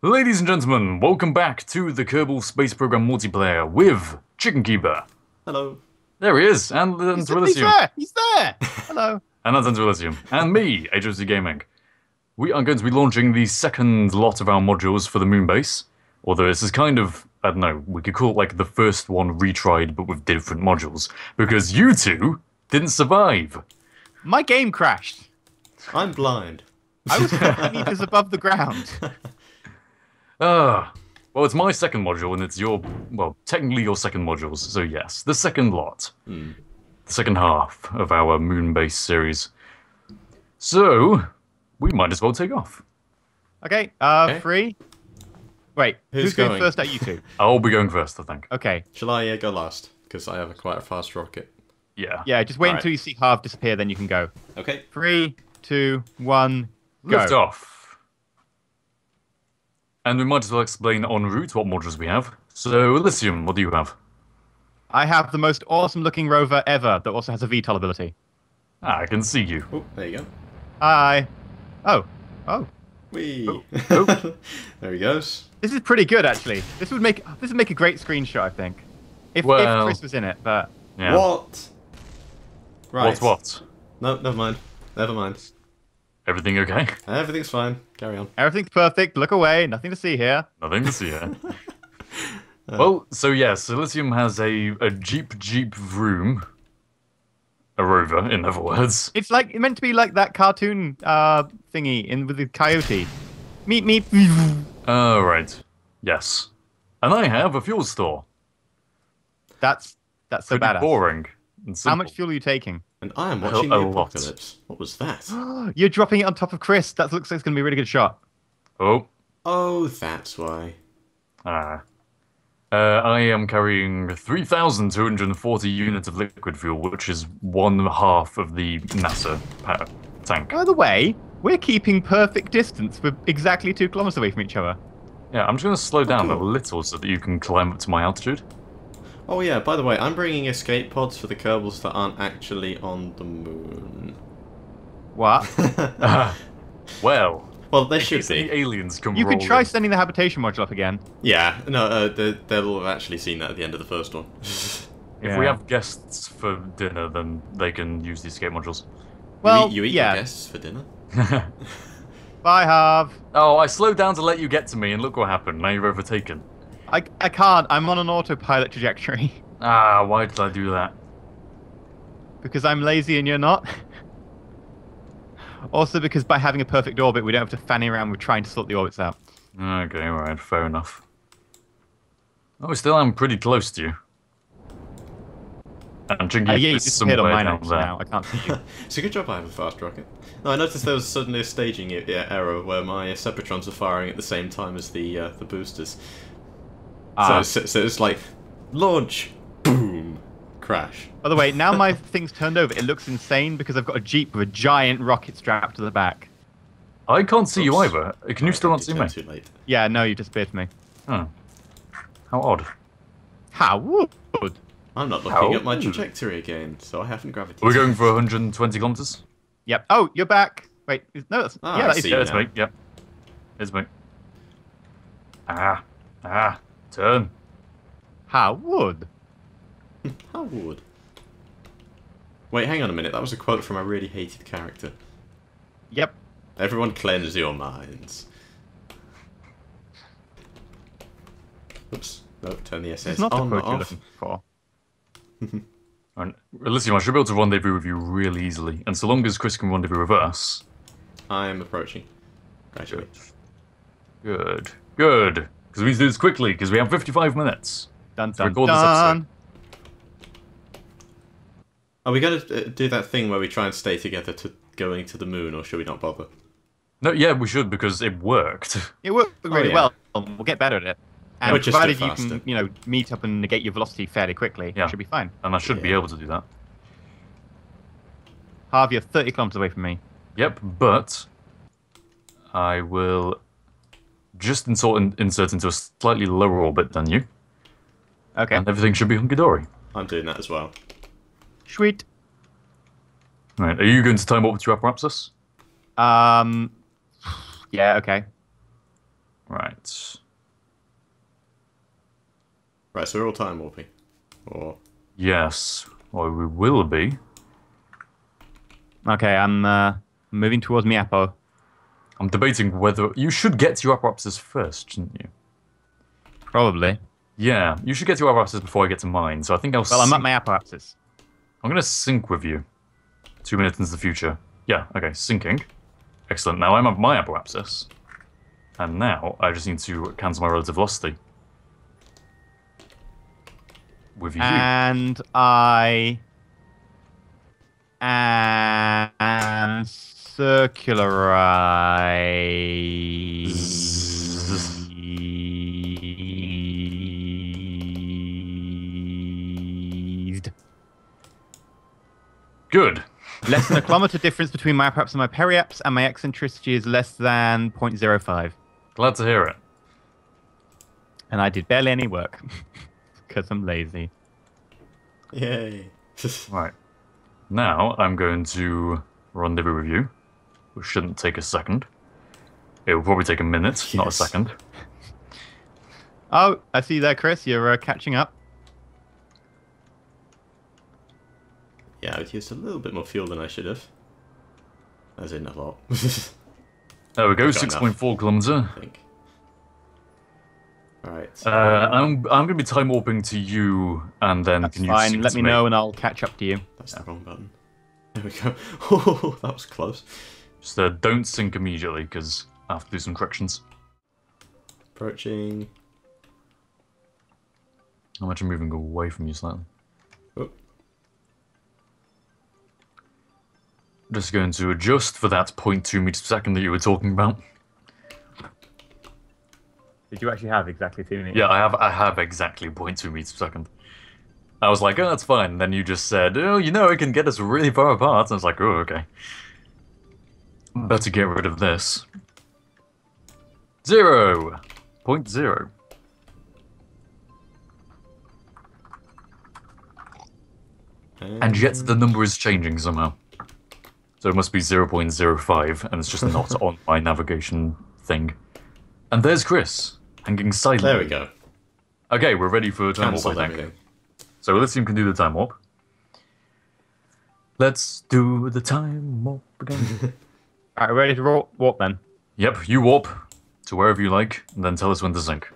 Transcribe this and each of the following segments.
Ladies and gentlemen, welcome back to the Kerbal Space Program multiplayer with Chicken Keeper. Hello. There he is, and He's there! He's there! Hello. And that's Elysium. And me, HOC Gaming. We are going to be launching the second lot of our modules for the moon base. Although this is kind of, I don't know, we could call it like the first one retried, but with different modules. Because you two didn't survive. My game crashed. I'm blind. I was 20 meters above the ground. Well, it's my second module, and it's your, well, technically your second modules, so yes, the second lot. The second half of our moon base series. So, we might as well take off. Okay, Okay. 3. Wait, who's going first at you two? I'll be going first, I think. Okay. Shall I go last? Because I have quite a fast rocket. Yeah. Yeah, just wait Alright. until you see Harv disappear, then you can go. Okay. 3, 2, 1, go. Lift off. And we might as well explain en route what modules we have. So, Elysium, what do you have? I have the most awesome looking rover ever that also has a VTOL ability. Ah, I can see you. Oh, there you go. Hi. Oh. Oh. Whee! Oh. There he goes. This is pretty good, actually. This would make a great screenshot, I think. If Well- Chris was in it, but... Yeah. What? Right. What? No, never mind. Never mind. Everything okay? Everything's fine. Carry on. Everything's perfect. Look away. Nothing to see here. Nothing to see here. Well, so yes, Elysium has a Jeep Vroom. A rover, in other words. It's like it meant to be like that cartoon thingy with the coyote. Meep meep. Oh, right. Yes. And I have a fuel store. That's so Pretty badass. boring. And How much simple. fuel are you taking? And I am watching A the lot. apocalypse. What was that? You're dropping it on top of Chris. That looks like it's gonna be a really good shot. Oh. Oh, that's why. I am carrying 3,240 units of liquid fuel, which is 1/2 of the NASA tank. By the way, we're keeping perfect distance. We're exactly 2 kilometers away from each other. Yeah, I'm just going to slow down a cool. little so that you can climb up to my altitude. Oh yeah, by the way, I'm bringing escape pods for the Kerbals that aren't actually on the moon. What? Well, Well, they in should case any be. aliens come You could rolling. try sending the habitation module up again. Yeah, no, they'll have actually seen that at the end of the first one. If Yeah. we have guests for dinner, then they can use the escape modules. Well, you eat yeah. your guests for dinner? Bye, Harv. Oh, I slowed down to let you get to me, and look what happened. Now you're overtaken. I can't. I'm on an autopilot trajectory. Ah, why did I do that? Because I'm lazy and you're not. Also because by having a perfect orbit, we don't have to fanny around with trying to sort the orbits out. Okay, alright, fair enough. Oh, still I'm pretty close to you. And Chingy Yeah, you is disappeared on somewhere mine down actually there. now. I can't see you. It's a good job I have a fast rocket. No, I noticed there was suddenly a staging error where my Separatrons are firing at the same time as the boosters. Ah. So it's like, launch, boom, crash. By the way, now my thing's turned over. It looks insane because I've got a Jeep with a giant rocket strapped to the back. I can't see you Oops. either. Can you still not see me? Too late. Yeah, no, you disappeared from me. Oh. How odd. How would? I'm not looking How? at my trajectory again, so I haven't gravity. We're going for 120 kilometers? Yep. Oh, you're back. Wait, no, that's Ah, yeah, I that is see. Yeah, it's now. me. Yep. It's me. Turn. How would? How would? Wait, hang on a minute. That was a quote from a really hated character. Yep. Everyone cleanse your minds. Oops. No, turn the SS It's not the on, quote not you're off. looking for. Alright, Elysium, I should be able to rendezvous with you really easily. And so long as Chris can rendezvous with us. I'm approaching. Gradually. Good. Good. Because we need to do this quickly, because we have 55 minutes. Dun to dun record this dun. Are we going to do that thing where we try and stay together to going to the moon, or should we not bother? No, yeah, we should, because it worked. It worked really yeah. well. We'll get better at it. And We're just a provided bit you can, faster. you know, meet up and negate your velocity fairly quickly, Yeah. it should be fine. And I should be Yeah. able to do that. Harv, you're 30 kilometers away from me. Yep, but I will just insert into a slightly lower orbit than you, Okay. and everything should be hunky-dory. I'm doing that as well. Sweet. Right, are you going to time warp to Ep6? Yeah, okay. Right. Right. Right, so we're all time warping. Or Yes. Or we will be. Okay, I'm moving towards my Apo. I'm debating whether... You should get to your Apoapsis first, shouldn't you? Probably. Yeah, you should get to your Apoapsis before I get to mine, so I think I'll Well, I'm at sync... my Apoapsis. I'm going to sync with you. 2 minutes into the future. Yeah, okay, syncing. Excellent. Now I'm at my Apoapsis. And now I just need to cancel my relative velocity. With you. And I am circularized. Good. Less than a kilometer difference between my apoapsis and my periaps, and my eccentricity is less than 0.05. Glad to hear it. And I did barely any work. Because I'm lazy. yay. Right. Now I'm going to rendezvous with you, which shouldn't take a second. It will probably take a minute, not a Yes. second. Oh, I see you there, Chris. You're catching up. Yeah, I've used a little bit more fuel than I should have. As in a lot. There we go, I've got 6.4 kilometer. I think. Right. I'm going to be time warping to you, and then That's can you fine. sync Let to me know and I'll catch up to you. That's the wrong button. There we go. Oh, that was close. Just don't sync immediately, because I have to do some corrections. Approaching. I'm actually moving away from you slightly. Oh. Just going to adjust for that 0.2 meters per second that you were talking about. Did you actually have exactly 2 minutes? Yeah, I have exactly 0.2 meters per second. I was like, oh, that's fine. And then you just said, oh, you know, it can get us really far apart. And I was like, oh, okay. Better get rid of this. 0.0. And yet the number is changing somehow. So it must be 0.05, and it's just not on my navigation thing. And there's Chris, hanging silently. There we go. Okay, we're ready for time warp, Cancelled I think. everything. So Elysium can do the time warp. Let's do the time warp again. Alright, ready to warp then? Yep, you warp to wherever you like, and then tell us when to sync.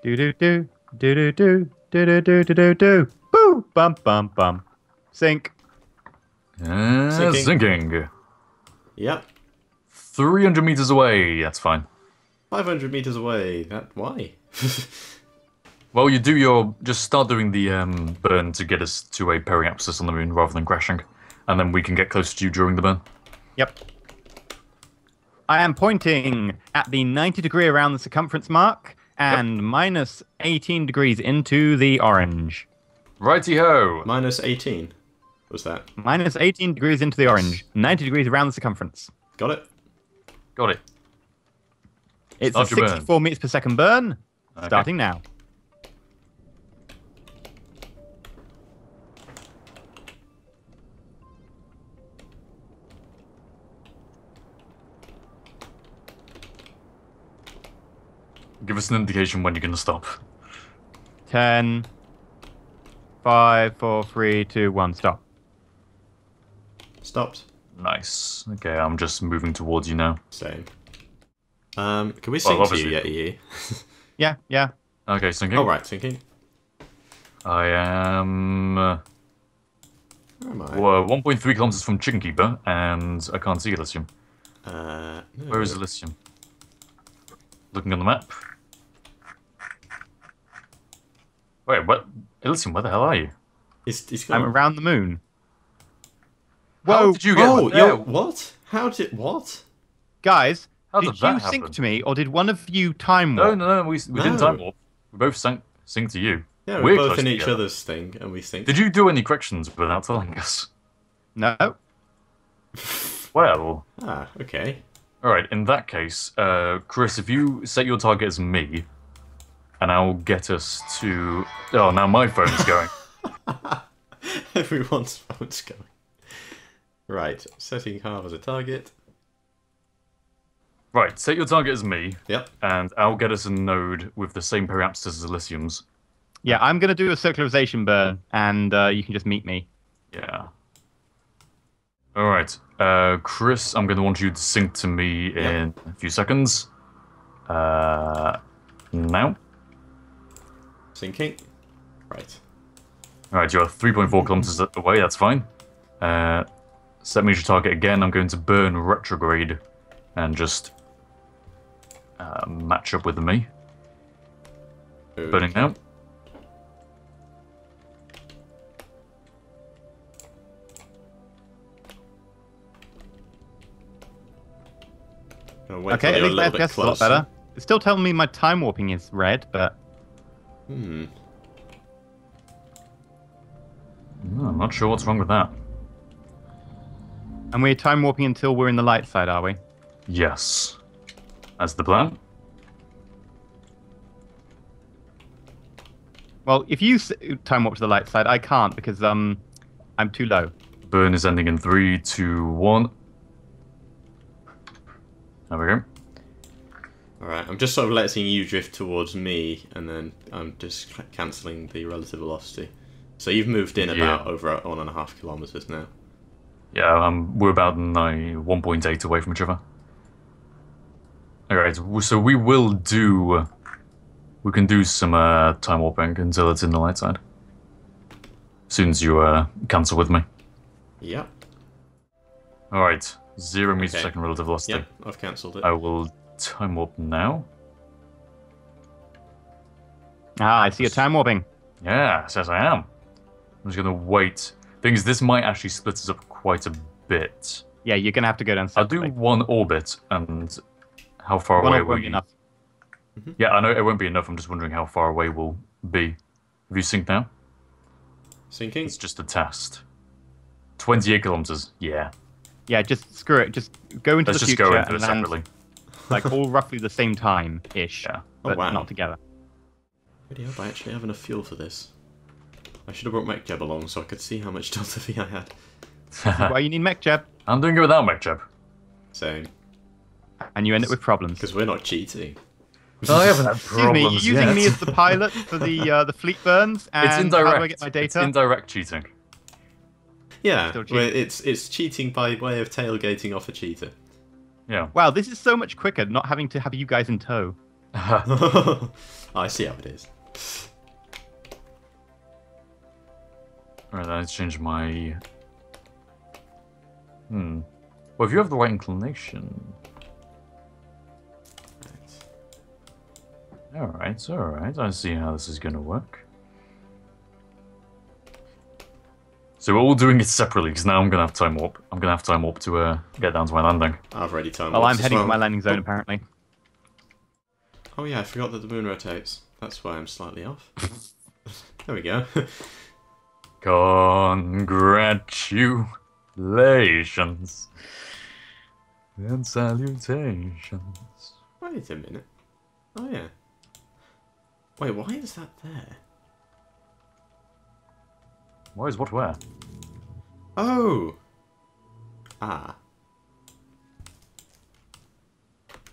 Do do do do do do do do do do do do. Boo! Bum bum bum. Sync. Syncing. Syncing. Yep. 300 meters away, that's fine. 500 meters away. Why? Well, you do just start doing the burn to get us to a periapsis on the moon rather than crashing. And then we can get closer to you during the burn. Yep. I am pointing at the 90-degree around the circumference mark and minus 18 degrees into the orange. Righty-ho! Minus 18. Was that? Minus 18 degrees into the orange. 90 degrees around the circumference. Got it? Got it. It's Start a your burn. 64 meters per second burn. Okay. Starting now. Give us an indication when you're going to stop. 10, 5, 4, 3, 2, 1, stop. Stopped. Nice. Okay, I'm just moving towards you now. Same. Can we sync to obviously. you yet, EE? Yeah, yeah. Okay, syncing. Oh, right, syncing. I am Where am I? 1.3 kilometers from Chicken Keeper, and I can't see Elysium. No. Where is Elysium? Looking on the map. Wait, what? Elysium, where the hell are you? He's I'm gone. around the moon. How Whoa, did you get Oh, there? yo, what? How did... What? guys, How did did that you happen? sync to me or did one of you time No, warp? no, we didn't No. time warp. We both synced to you. Yeah, we're both close in each together. other's thing, and we sync. Did you do any corrections without telling us? No. Well, Ah, okay. alright, in that case, Chris, if you set your target as me, and I'll get us to... Oh, now my phone's going. Everyone's phone's going. Right, setting Harv as a target. Right, set your target as me, Yep. and I'll get us a node with the same periapsis as Elysium's. Yeah, I'm going to do a circularization burn, and you can just meet me. Yeah. Alright, Chris, I'm going to want you to sync to me in a few seconds. Now. Sinking. Right. Alright, you're 3.4 kilometers away, that's fine. Set me as your target again. I'm going to burn retrograde and just match up with me. Okay. Burning now. Wait Okay, till I you're a think little that's bit a lot closer. better. It's still telling me my time warping is red, but Hmm. No, I'm not sure what's wrong with that. and we're time warping until we're in the light side, are we? Yes. That's the plan. Well, if you time warp to the light side, I can't because I'm too low. Burn is ending in 3, 2, 1. There we go. Alright, I'm just sort of letting you drift towards me, and then I'm just cancelling the relative velocity. So you've moved in about over 1.5 kilometers now. Yeah, we're about 1.8 away from each other. Alright, so we can do some time warping until it's in the light side. As soon as you cancel with me. Yep. Alright, 0 meters per Okay. second relative velocity. Yep, I've cancelled it. I will time warp now. Ah, I see a time warping. Yeah, says I am. I'm just gonna wait. Thing is, this might actually split us up quite a bit. Yeah, you're gonna have to go down I'll do separately. one orbit, and how far One away orbit will won't be you? enough. Yeah, I know it won't be enough. I'm just wondering how far away we'll be. Have you synced now? Sinking? It's just a test. 28 kilometers. Yeah. Yeah, just screw it. Just go into Let's the just future go into it and land separately. like all roughly the same time-ish, Yeah. Oh, but wow. not together. Really hope I actually have enough fuel for this. I should have brought MechJeb along so I could see how much Delta V I had. Why you need mech jab, I'm doing it without MechJeb. Same. and you end up with problems. Because we're not cheating. I haven't had Excuse me, you're using me as the pilot for the fleet burns, and It's how indirect. do I get my It's data? indirect cheating. Yeah, Still well, cheating. it's cheating by way of tailgating off a cheater. Yeah. Wow, this is so much quicker, not having to have you guys in tow. I see how it is. Alright, let's change my... Well, if you have the right inclination... Alright, I see how this is gonna work. So we're all doing it separately, because now I'm gonna have time warp. I'm gonna have time warp to get down to my landing. I've already time. Well, I'm warped as heading well. for my landing zone, apparently. Oh yeah, I forgot that the moon rotates. That's why I'm slightly off. There we go. Congratulations and salutations. Wait a minute. Oh yeah. Wait, why is that there? Why is what where? Oh! Ah.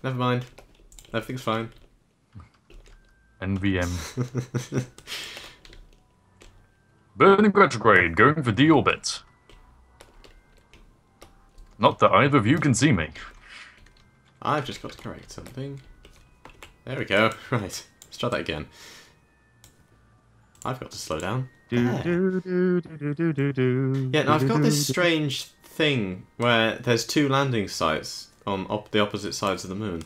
Never mind. Everything's fine. NVM. Burning retrograde, going for D-orbit. Not that either of you can see me. I've just got to correct something. There we go. Right. Let's try that again. I've got to slow down. There. Yeah, now I've got this strange thing where there's two landing sites on the opposite sides of the moon.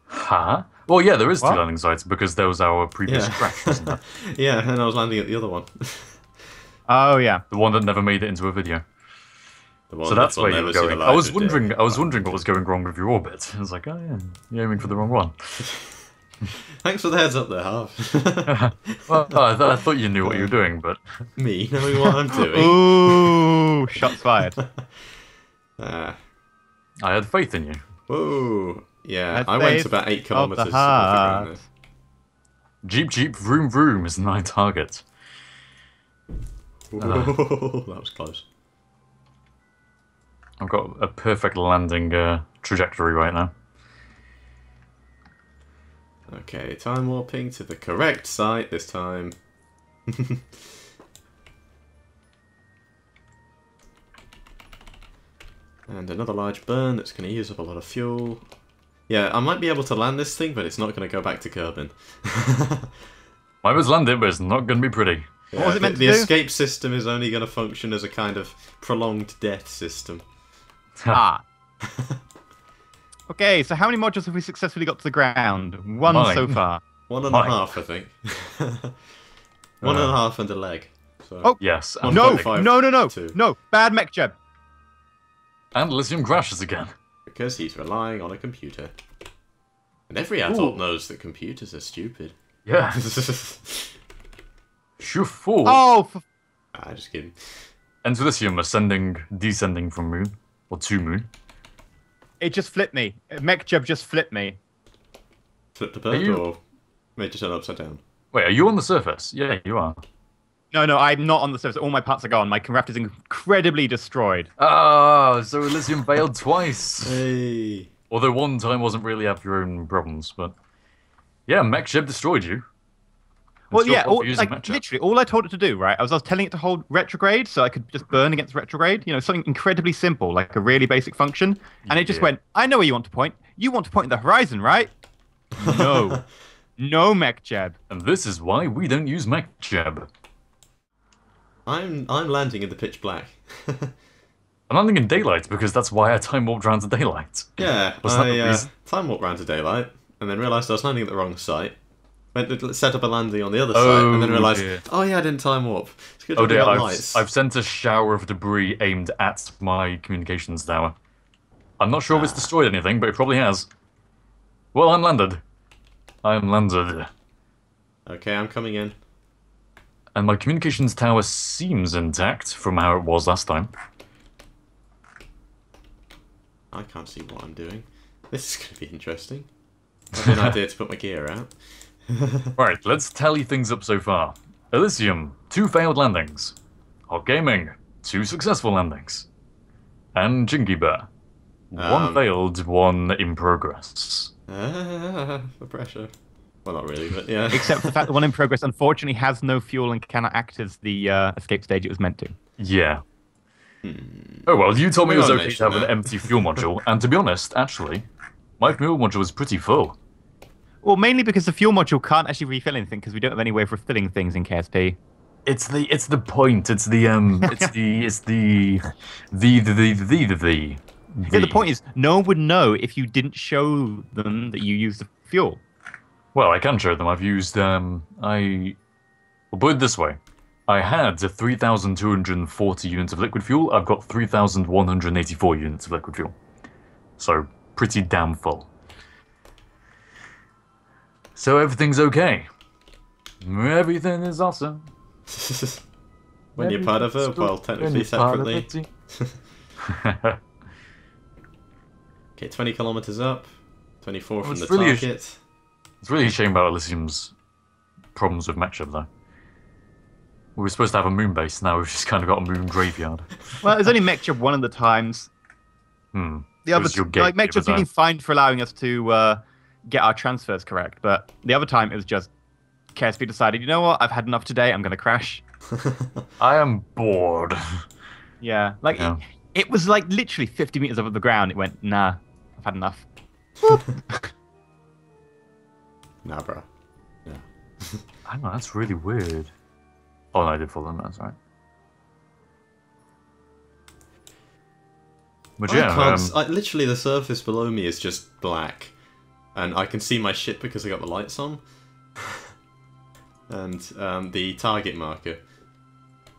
Huh? Well, yeah, there is two What? landing sites because there was our previous Yeah. crash, wasn't there? Yeah, and I was landing at the other one. Oh, yeah. The one that never made it into a video. The one So that's that will where you never were see the going. light I was of day. wondering. I was wondering what was going wrong with your orbit. I was like, oh yeah, you're aiming for the wrong one. Thanks for the heads up there, Harv. Well, I thought you knew what you were doing, but Me knowing what I'm doing. Ooh, shots fired. Ah. I had faith in you. Whoa. Yeah, That's I went safe about 8 of kilometers the above the heart. ground Jeep, jeep, vroom, vroom is my target. there. Whoa, that was close. I've got a perfect landing trajectory right now. Okay, time warping to the correct site this time. And another large burn that's going to use up a lot of fuel. Yeah, I might be able to land this thing, but it's not going to go back to Kerbin. I was landed, but it's not going to be pretty. Yeah, what was it meant to the do? escape system is only going to function as a kind of prolonged death system. Ah. Okay, so how many modules have we successfully got to the ground? One Mine. so far. One and a Mine. half, I think. One and a half and a leg. So Oh, Yes. One And, No, point five, no, no, no, two. no. Bad mech jeb. and lithium crashes again. Because he's relying on a computer. And every adult knows that computers are stupid. Yeah. You fool. Oh, Ah, just kidding. Enter lithium ascending, descending from moon. Or to moon. it just flipped me. Mech jeb just flipped me. Flipped a bird you- or made it turn upside down? Wait, are you on the surface? Yeah, you are. No, no, I'm not on the surface. All my parts are gone. My raft is incredibly destroyed. Ah, so Elysium failed twice. Hey. Although one time wasn't really have your own problems, but yeah, mech ship destroyed you. Well, It's your yeah, fault for using mech ship. literally, all I told it to do, right? I was telling it to hold retrograde so I could just burn against retrograde. You know, something incredibly simple, like a really basic function. And it just Yeah. went, I know where you want to point. You want to point at the horizon, right? No. No, mech jeb. And this is why we don't use mech jeb. I'm landing in the pitch black. I'm landing in daylight because that's why I time warped around to daylight. Yeah, Was that the I reason? time walked round to daylight and then realised I was landing at the wrong site. Went to set up a landing on the other site and then Oh, realised, dear. oh yeah, I didn't time warp. It's good Oh to dear, got I've lights. sent a shower of debris aimed at my communications tower. I'm not sure if it's destroyed anything, but it probably has. Well, I'm landed. I'm landed. Okay, I'm coming in. And my communications tower seems intact from how it was last time. I can't see what I'm doing. This is going to be interesting. I have an idea to put my gear out. Right, let's tally things up so far. Elysium, 2 failed landings. Hot Gaming, 2 successful landings. And Jinky Bear, 1 failed, 1 in progress. The pressure. Well, not really, but yeah. Except for the fact that one in progress unfortunately has no fuel and cannot act as the escape stage it was meant to. Yeah. Oh well, you told me it was We okay to have an empty fuel module, and to be honest, actually, my fuel module was pretty full. Well, mainly because the fuel module can't actually refill anything because we don't have any way of refilling things in KSP. It's the point. It's the Yeah, the point is, no one would know if you didn't show them that you used the fuel. Well, I can show them. I've used Well, put it this way. I had 3,240 units of liquid fuel. I've got 3,184 units of liquid fuel. So, pretty damn full. So everything's okay. Everything is awesome. When you're part of it, well, technically separately. Okay, 20 kilometers up. 24 from it's the really target. It's really a shame about Elysium's problems with mech ship, though. We were supposed to have a moon base, now we've just kind of got a moon graveyard. Well, there's only mech job one of the times. Hmm. The other, was your like, mech gatekeeper job's been fine for allowing us to get our transfers correct, but the other time it was just KSP decided, you know what, I've had enough today, I'm going to crash. I am bored. Yeah, like, Yeah. It was like literally 50 meters above the ground. It went, nah, I've had enough. Nah, bro. Yeah. I don't know, that's really weird. Oh, no, I did follow them, that's right. But yeah, literally the surface below me is just black. And I can see my ship because I got the lights on. And the target marker.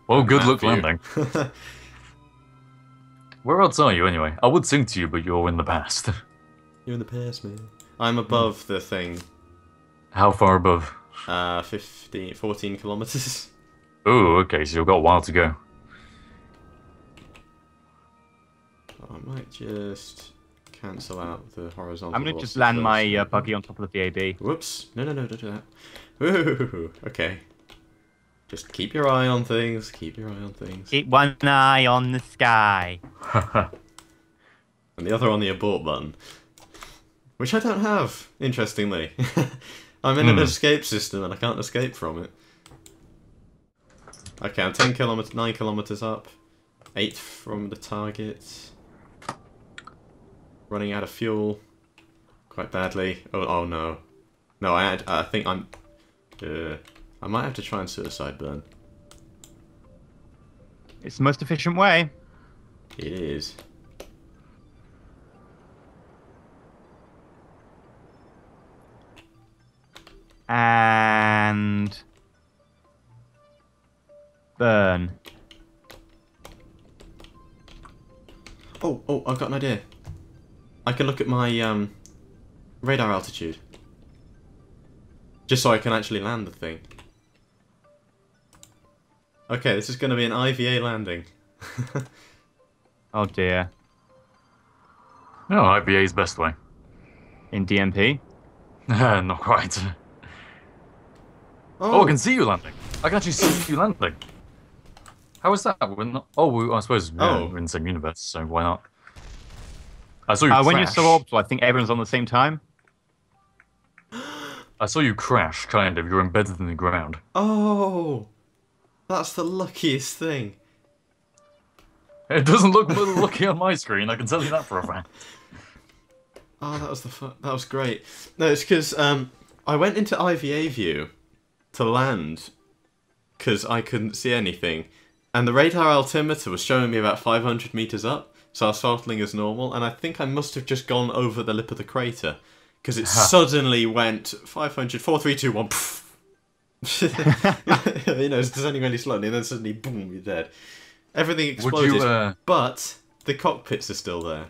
well, good luck for you. landing. Where else are you, anyway? I would sing to you, but you're in the past. You're in the past, man. I'm above the thing. How far above? 14 kilometers. Oh, okay, so you've got a while to go. I might just cancel out the horizontal. I'm going to just velocity land first. my buggy on top of the VAB. Whoops. No, don't do that. Ooh, okay. Just keep your eye on things. Keep your eye on things. Keep one eye on the sky. And the other on the abort button. Which I don't have, interestingly. I'm in an escape system and I can't escape from it. Okay, I'm 9 kilometers up. 8 from the target. Running out of fuel. Quite badly. Oh no. No, I think I'm... I might have to try and suicide burn. It's the most efficient way. It is. And... burn. Oh, I've got an idea. I can look at my radar altitude. Just so I can actually land the thing. Okay, this is going to be an IVA landing. Oh dear. No, IBA's best way. In DMP? Not quite. Oh, I can see you landing. I can actually see you landing. How is that? We're not... I suppose we're in the same universe, so why not? I saw you crash. When you're so orbital, I think everyone's on the same time. I saw you crash, kind of. You're embedded in the ground. Oh! That's the luckiest thing. It doesn't look lucky on my screen, I can tell you that for a fact. Oh, that was great. No, it's because I went into IVA view to land because I couldn't see anything, and the radar altimeter was showing me about 500 meters up, so I was throttling as normal, and I think I must have just gone over the lip of the crater because it suddenly went 500, 4, 3, 2, 1. You know, it's descending really slowly, and then suddenly, boom, you're dead. Everything exploded, but the cockpits are still there.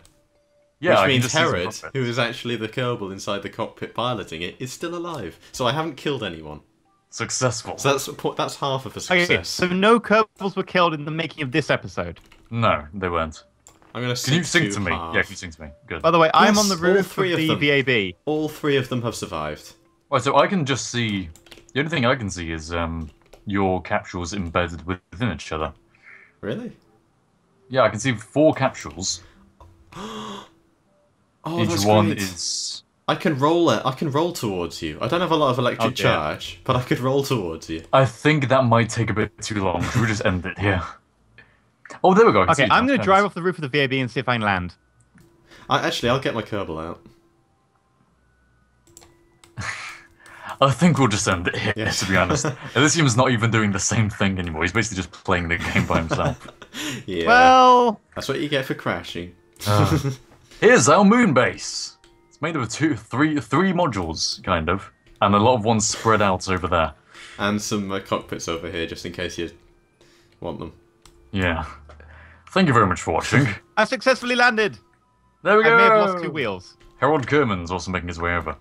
Yeah, which means Herod, who is actually the Kerbal inside the cockpit piloting it, is still alive. So I haven't killed anyone. Successful. So that's half of a success. Okay, so no Kerbals were killed in the making of this episode. No, they weren't. I'm gonna Can you sing to me? Yeah, can you sing to me? Good. By the way, I'm on the All roof three of of the them. VAB. All 3 of them have survived. Right, so I can just see... The only thing I can see is your capsules embedded within each other. Really? Yeah, I can see 4 capsules. Oh, Each that's one great. is... I can roll it. I can roll towards you. I don't have a lot of electric charge, but I could roll towards you. I think that might take a bit too long. Should we just end it here? Oh, there we go. Okay, I'm going to drive off the roof of the VAB and see if I can land. Actually, I'll get my Kerbal out. I think we'll just end it here, Yes. to be honest. Elysium's not even doing the same thing anymore. He's basically just playing the game by himself. Yeah. Well... That's what you get for crashing. Here's our moon base. It's made of three modules, kind of. And a lot of ones spread out over there. And some cockpits over here, just in case you want them. Yeah. Thank you very much for watching. I successfully landed! There we go! I may have lost 2 wheels. Harold Kerman's also making his way over.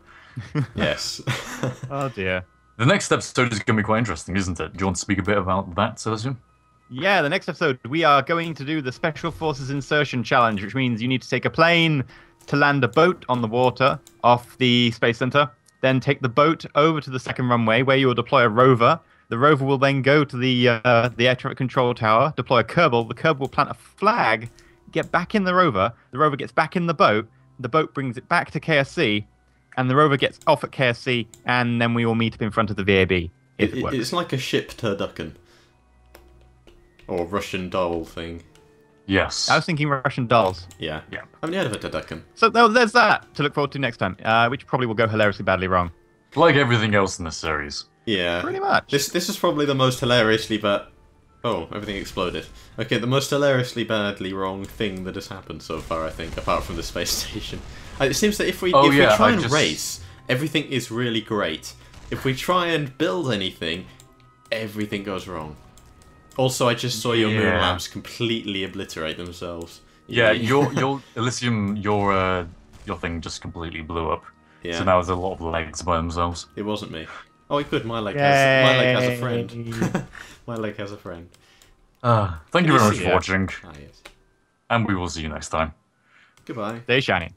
Yes. Oh dear. The next episode is going to be quite interesting, isn't it? Do you want to speak a bit about that, Elysium? Yeah, the next episode, we are going to do the Special Forces Insertion Challenge, which means you need to take a plane to land a boat on the water off the Space Center, then take the boat over to the second runway where you will deploy a rover. The rover will then go to the air traffic control tower, deploy a Kerbal. The Kerbal will plant a flag, get back in the rover gets back in the boat brings it back to KSC, and the rover gets off at KSC, and then we will meet up in front of the VAB. If it works. It's like a ship turducken. Or Russian doll thing. Yes. I was thinking Russian dolls. Yeah. Yeah. I haven't heard of a turducken. So there's that to look forward to next time, which probably will go hilariously badly wrong. Like everything else in this series. Yeah. Pretty much. This is probably the most hilariously bad... Oh, everything exploded. Okay, the most hilariously badly wrong thing that has happened so far, I think, apart from the space station. It seems that if we try and race, everything is really great. If we try and build anything, everything goes wrong. Also, I just saw your moon lamps completely obliterate themselves. Yeah, your Elysium, your thing just completely blew up. Yeah. So now there's a lot of legs by themselves. It wasn't me. Oh, it could. My leg has a Yay. friend. My leg has a friend. Thank you very much for watching, Ah, yes. and we will see you next time. Goodbye. Stay shiny.